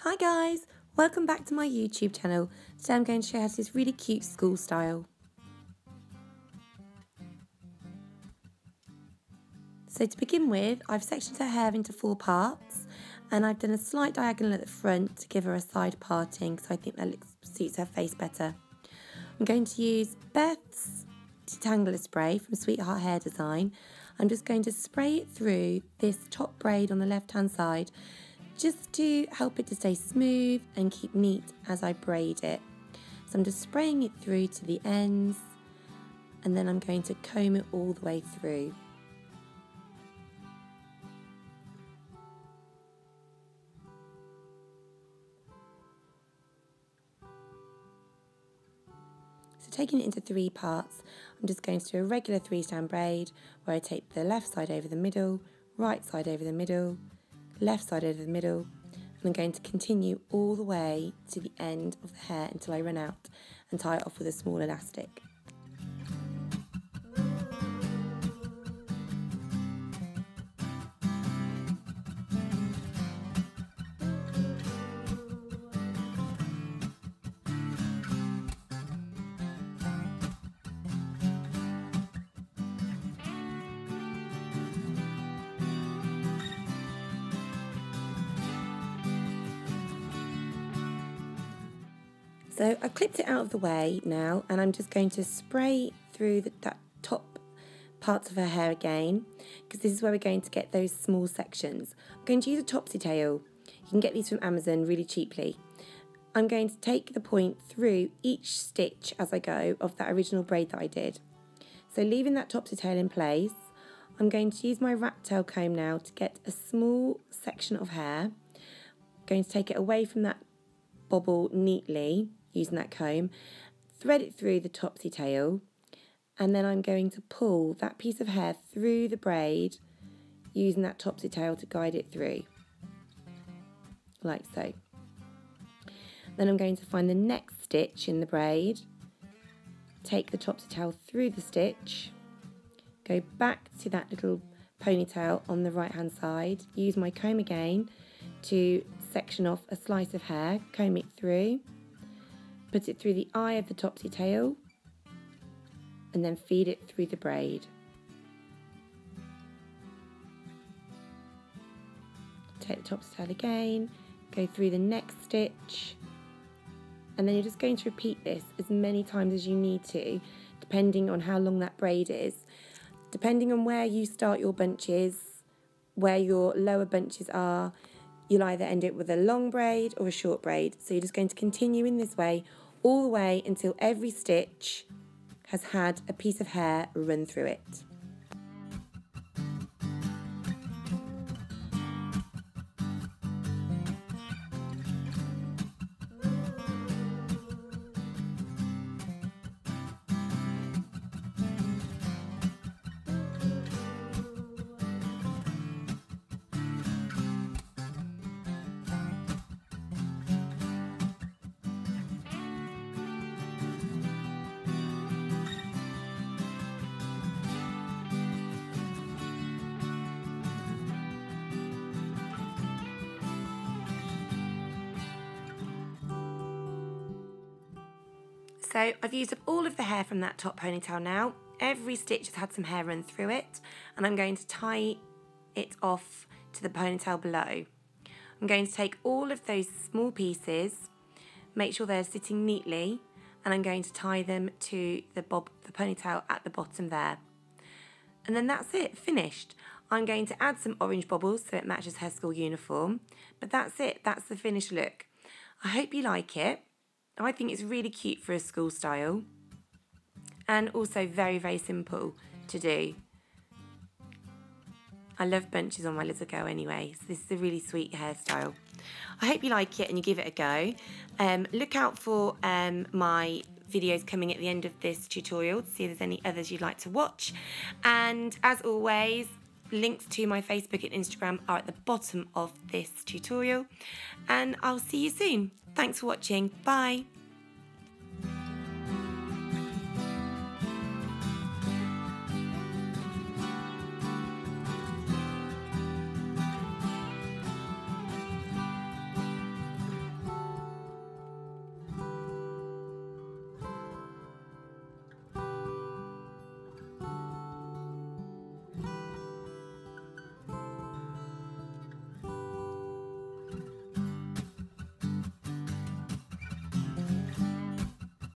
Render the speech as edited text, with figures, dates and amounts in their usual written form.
Hi guys, welcome back to my YouTube channel. Today I'm going to show you how to do this really cute school style. So to begin with, I've sectioned her hair into 4 parts and I've done a slight diagonal at the front to give her a side parting, so I think that suits her face better. I'm going to use Beth's Detangler spray from Sweetheart Hair Design. I'm just going to spray it through this top braid on the left hand side just to help it to stay smooth and keep neat as I braid it. So I'm just spraying it through to the ends and then I'm going to comb it all the way through. So taking it into 3 parts, I'm just going to do a regular 3-strand braid where I take the left side over the middle, right side over the middle, left side over the middle, and I'm going to continue all the way to the end of the hair until I run out and tie it off with a small elastic. So I've clipped it out of the way now and I'm just going to spray through that top parts of her hair again, because this is where we're going to get those small sections. I'm going to use a topsy tail. You can get these from Amazon really cheaply. I'm going to take the point through each stitch as I go of that original braid that I did. So leaving that topsy tail in place, I'm going to use my rat tail comb now to get a small section of hair. I'm going to take it away from that bobble neatly using that comb, thread it through the topsy tail, and then I'm going to pull that piece of hair through the braid using that topsy tail to guide it through, like so. Then I'm going to find the next stitch in the braid, take the topsy tail through the stitch, go back to that little ponytail on the right hand side, use my comb again to section off a slice of hair, comb it through, put it through the eye of the topsy tail, and then feed it through the braid. Take the topsy tail again, go through the next stitch, and then you're just going to repeat this as many times as you need to, depending on how long that braid is. Depending on where you start your bunches, where your lower bunches are, you'll either end it with a long braid or a short braid. So you're just going to continue in this way all the way until every stitch has had a piece of hair run through it. So I've used up all of the hair from that top ponytail now. Every stitch has had some hair run through it, and I'm going to tie it off to the ponytail below. I'm going to take all of those small pieces, make sure they're sitting neatly, and I'm going to tie them to the ponytail at the bottom there. And then that's it, finished. I'm going to add some orange bobbles so it matches her school uniform, but that's it, that's the finished look. I hope you like it. I think it's really cute for a school style and also very, very simple to do. I love bunches on my little girl anyway, so this is a really sweet hairstyle. I hope you like it and you give it a go. Look out for my videos coming at the end of this tutorial to see if there's any others you'd like to watch. And as always, links to my Facebook and Instagram are at the bottom of this tutorial. And I'll see you soon. Thanks for watching. Bye.